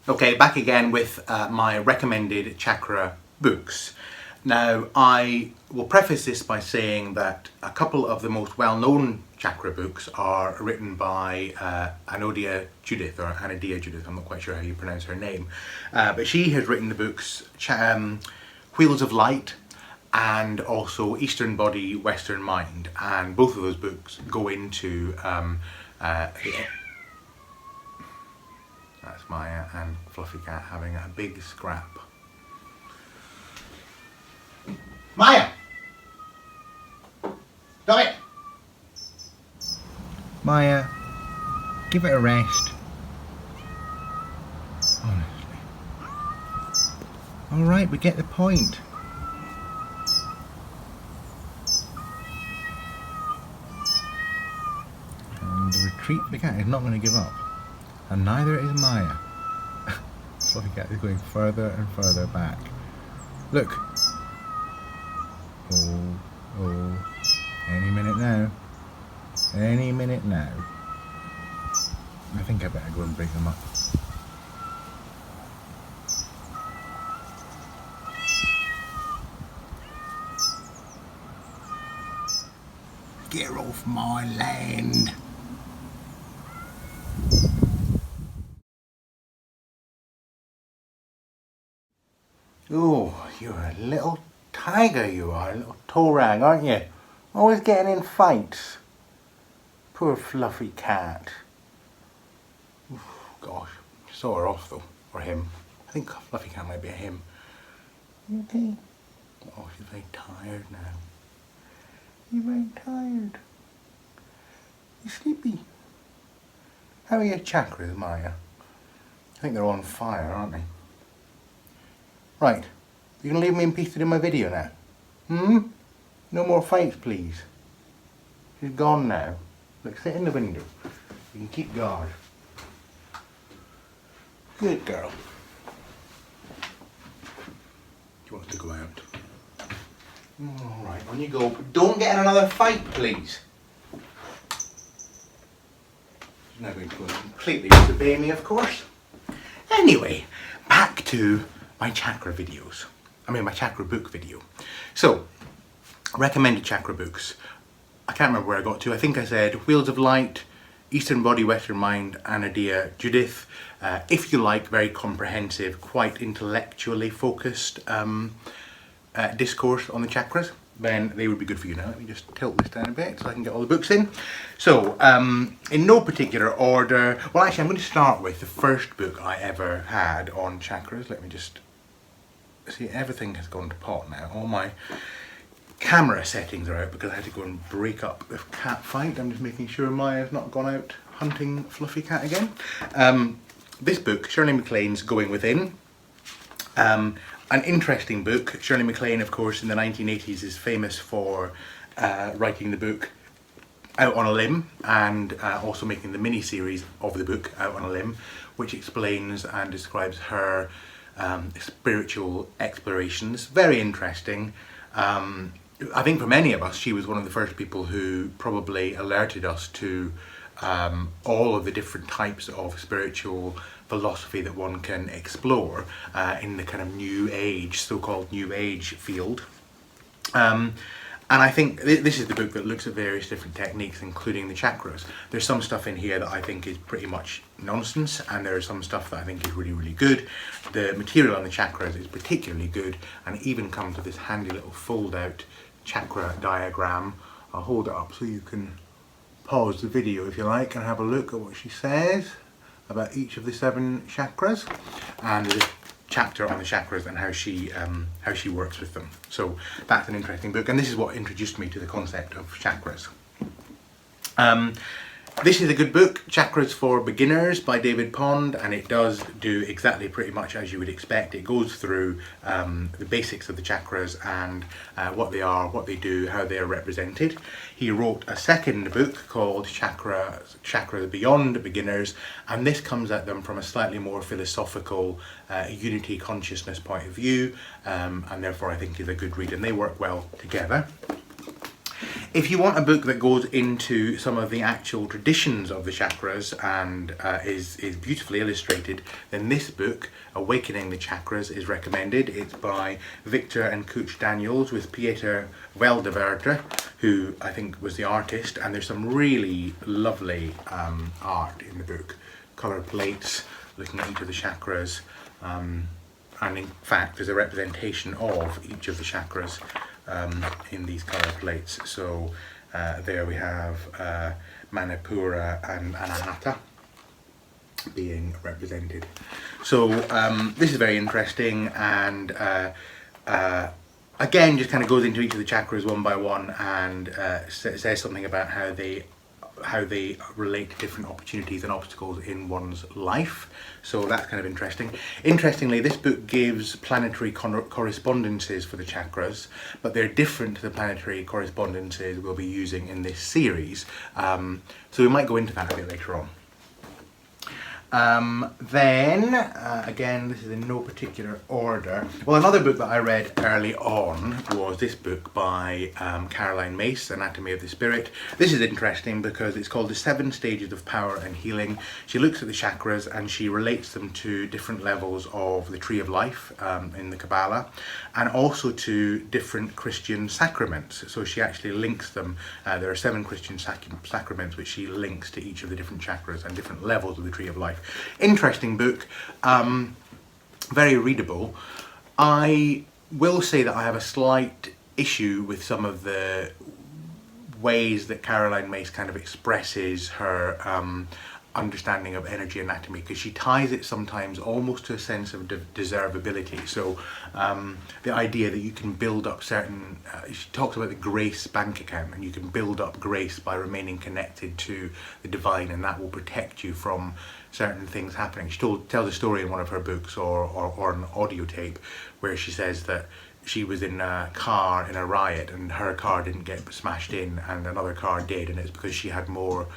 Okay, back again with my recommended chakra books. Now, I will preface this by saying that a couple of the most well-known chakra books are written by Anodia Judith, or Anadia Judith, I'm not quite sure how you pronounce her name. But she has written the books Wheels of Light and also Eastern Body, Western Mind. And both of those books go into that's Maya and Fluffy Cat having a big scrap. Maya! Stop it! Maya, give it a rest. Honestly. Alright, we get the point. And the retreat the cat is not going to give up. And neither is Maya. Fluffy Cat is going further and further back. Look. Oh. Any minute now. Any minute now. I think I better go and break them up. Get off my land. Oh, you're a little tiger, you are, a little toe rag, aren't you? Always getting in fights. Poor Fluffy Cat. Oof, gosh, saw her off though, or him. I think Fluffy Cat might be a him. You okay? Oh, she's very tired now. You're very tired. You sleepy? How are your chakras, Maya? I think they're on fire, aren't they? Right, you can leave me in peace to do my video now. No more fights, please. She's gone now. Look, sit in the window. You can keep guard. Good girl. She wants to go out. Alright, on you go. But don't get in another fight, please. She's now going to go and completely disobey me, of course. Anyway, back to my chakra videos. My chakra book video. So, recommended chakra books. I can't remember where I got to. I think I said Wheels of Light, Eastern Body, Western Mind, Anadia Judith. If you like very comprehensive, quite intellectually focused discourse on the chakras, then they would be good for you. Now let me just tilt this down a bit so I can get all the books in. So, in no particular order, well actually I'm going to start with the first book I ever had on chakras. Let me just see, everything has gone to pot now. All my camera settings are out because I had to go and break up the cat fight. I'm just making sure Maya's not gone out hunting Fluffy Cat again. This book, Shirley MacLaine's Going Within. An interesting book. Shirley MacLaine, of course, in the 1980s is famous for writing the book Out on a Limb, and also making the mini-series of the book Out on a Limb, which explains and describes her spiritual explorations. Very interesting. I think for many of us, she was one of the first people who probably alerted us to all of the different types of spiritual philosophy that one can explore in the kind of New Age, so-called New Age field. And I think this is the book that looks at various different techniques, including the chakras. There's some stuff in here that I think is pretty much nonsense, and there is some stuff that I think is really, really good. The material on the chakras is particularly good, and it even comes with this handy little fold-out chakra diagram. I'll hold it up so you can pause the video if you like and have a look at what she says about each of the 7 chakras, and there's a chapter on the chakras and how she works with them. So that's an interesting book, and this is what introduced me to the concept of chakras. This is a good book, Chakras for Beginners by David Pond, and it does do exactly pretty much as you would expect. It goes through the basics of the chakras and what they are, what they do, how they are represented. He wrote a second book called Chakras Beyond Beginners, and this comes at them from a slightly more philosophical unity consciousness point of view, and therefore I think is a good read, and they work well together. If you want a book that goes into some of the actual traditions of the chakras and is beautifully illustrated, then this book, Awakening the Chakras, is recommended. It's by Victor and Cooch Daniels with Pieter Weldewerter, who I think was the artist, and there's some really lovely art in the book. Colour plates, looking at each of the chakras, and in fact there's a representation of each of the chakras in these colour plates. So there we have Manipura and Anahata being represented. So this is very interesting, and again just kind of goes into each of the chakras one by one and says something about how they relate to different opportunities and obstacles in one's life. So that's kind of interesting. Interestingly, this book gives planetary correspondences for the chakras, but they're different to the planetary correspondences we'll be using in this series. So we might go into that a bit later on. Again, this is in no particular order. Well, another book that I read early on was this book by Caroline Myss, Anatomy of the Spirit. This is interesting because it's called The 7 Stages of Power and Healing. She looks at the chakras and she relates them to different levels of the Tree of Life in the Kabbalah, and also to different Christian sacraments. So she actually links them. There are 7 Christian sacraments which she links to each of the different chakras and different levels of the Tree of Life. Interesting book, very readable. I will say that I have a slight issue with some of the ways that Caroline Myss kind of expresses her understanding of energy anatomy, because she ties it sometimes almost to a sense of deservability. So the idea that you can build up certain, she talks about the grace bank account, and you can build up grace by remaining connected to the divine, and that will protect you from certain things happening. She tells a story in one of her books or an audio tape where she says that she was in a car in a riot and her car didn't get smashed in and another car did, and it's because she had more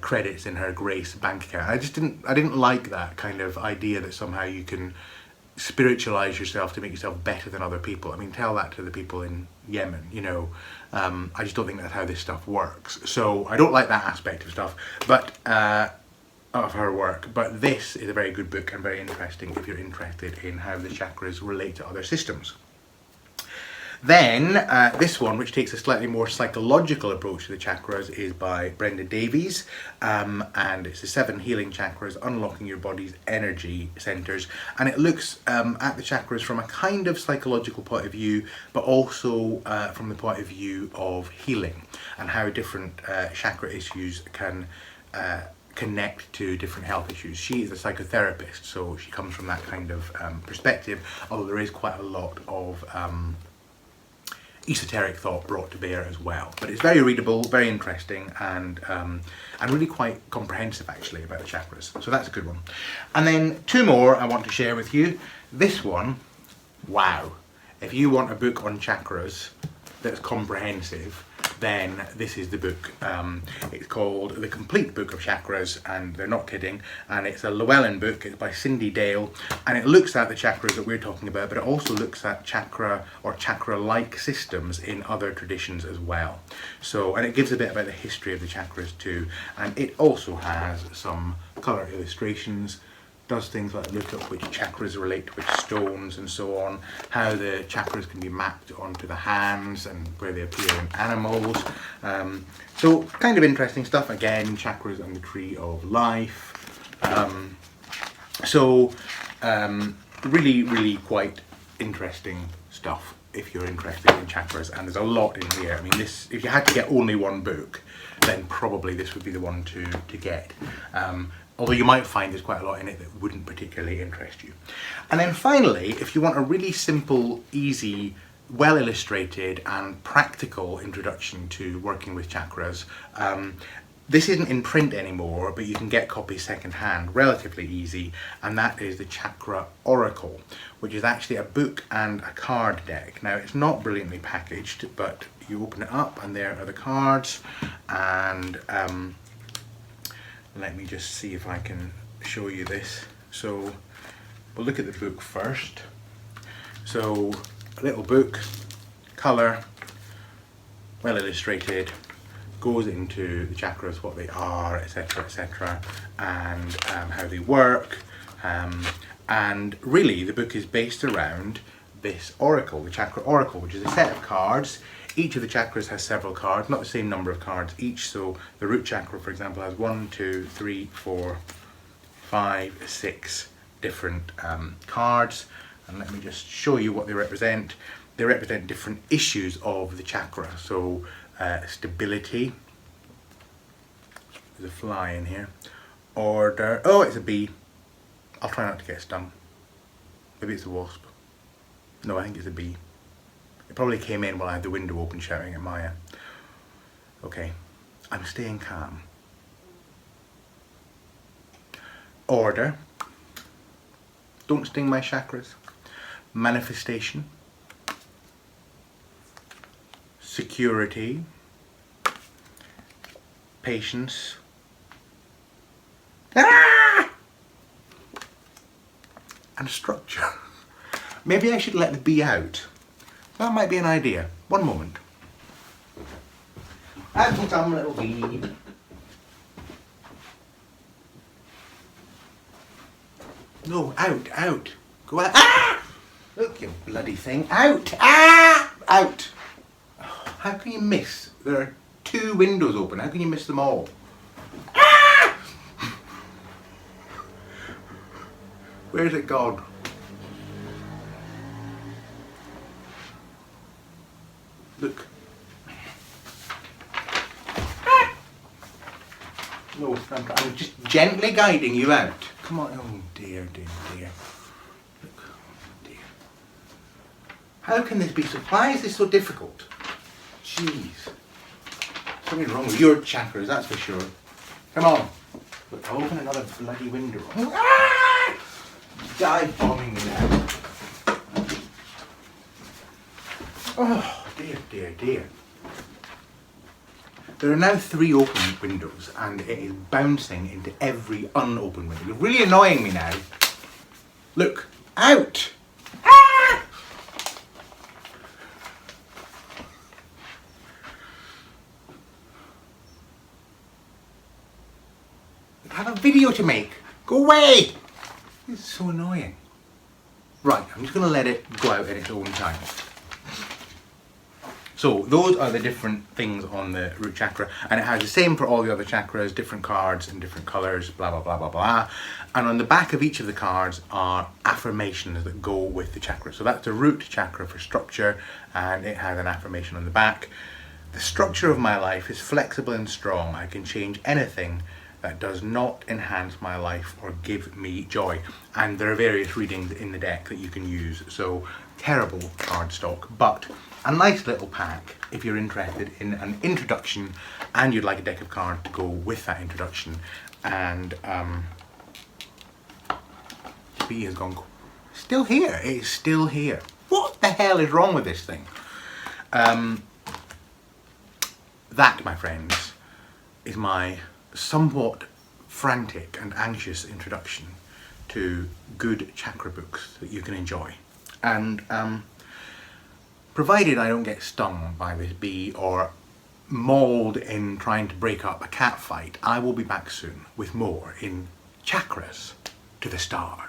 credits in her grace bank account. I didn't like that kind of idea that somehow you can spiritualize yourself to make yourself better than other people. I mean, tell that to the people in Yemen, you know. I just don't think that's how this stuff works. So I don't like that aspect of stuff, but of her work. But this is a very good book and very interesting if you're interested in how the chakras relate to other systems. Then this one, which takes a slightly more psychological approach to the chakras, is by Brenda Davies, and it's the 7 healing chakras, unlocking your body's energy centers, and it looks at the chakras from a kind of psychological point of view, but also from the point of view of healing and how different chakra issues can connect to different health issues. She is a psychotherapist, so she comes from that kind of perspective, although there is quite a lot of esoteric thought brought to bear as well. But it's very readable, very interesting, and really quite comprehensive actually about the chakras. So that's a good one. And then 2 more I want to share with you. This one, wow. If you want a book on chakras that's comprehensive, then this is the book. It's called The Complete Book of Chakras, and they're not kidding, and it's a Llewellyn book. It's by Cindy Dale, and it looks at the chakras that we're talking about, but it also looks at chakra or chakra-like systems in other traditions as well. So, and it gives a bit about the history of the chakras too, and it also has some colour illustrations, does things like look at which chakras relate to which stones and so on, how the chakras can be mapped onto the hands and where they appear in animals. So kind of interesting stuff. Again, chakras and the Tree of Life. Really, really quite interesting stuff if you're interested in chakras, and there's a lot in here. I mean, this, if you had to get only one book, then probably this would be the one to get. Although you might find there's quite a lot in it that wouldn't particularly interest you. And then finally, if you want a really simple, easy, well illustrated and practical introduction to working with chakras, this isn't in print anymore, but you can get copies secondhand, relatively easy, and that is the Chakra Oracle, which is actually a book and a card deck. Now, it's not brilliantly packaged, but you open it up and there are the cards, and let me just see if I can show you this. So we'll look at the book first. So a little book, colour, well illustrated, goes into the chakras, what they are, etc., and how they work. And really the book is based around this oracle, the chakra oracle, which is a set of cards. Each of the chakras has several cards, not the same number of cards each. So the root chakra, for example, has 1, 2, 3, 4, 5, 6 different cards. And let me just show you what they represent. They represent different issues of the chakra. So stability, there's a fly in here. Order, oh, it's a bee. I'll try not to get stung. Maybe it's a wasp. No, I think it's a bee. It probably came in while I had the window open shouting at Maya. Okay, I'm staying calm. Order. Don't sting my chakras. Manifestation. Security. Patience. Ah! And structure. Maybe I should let the bee out. That might be an idea. One moment. Out you come, little bee. No, out, out. Go out. Ah! Look, you bloody thing. Out! Ah! Out! How can you miss? There are 2 windows open. How can you miss them all? Ah! Where's it gone? Look. Ah! No, I'm just gently guiding you out. Come on. Oh dear, dear, dear. Look. Oh dear. How can this be so? Why is this so difficult? Jeez. Something wrong with your chakras, that's for sure. Come on. Look, I'll open another bloody window. Ah! Dive bombing me now. Oh. Dear, dear, dear. There are now 3 open windows and it is bouncing into every unopened window. It's really annoying me now. Look, out! Ah! I have a video to make. Go away! This is so annoying. Right, I'm just going to let it go out at its own time. So those are the different things on the root chakra, and it has the same for all the other chakras, different cards and different colours, blah blah blah blah blah. And on the back of each of the cards are affirmations that go with the chakra. So that's the root chakra for structure, and it has an affirmation on the back. The structure of my life is flexible and strong. I can change anything that does not enhance my life or give me joy. And there are various readings in the deck that you can use. So terrible cardstock, but a nice little pack if you're interested in an introduction and you'd like a deck of cards to go with that introduction. And the bee has gone still here. It is still here. What the hell is wrong with this thing? That, my friends, is my somewhat frantic and anxious introduction to good chakra books that you can enjoy. And provided I don't get stung by this bee or mauled in trying to break up a cat fight, I will be back soon with more in Chakras to the Stars.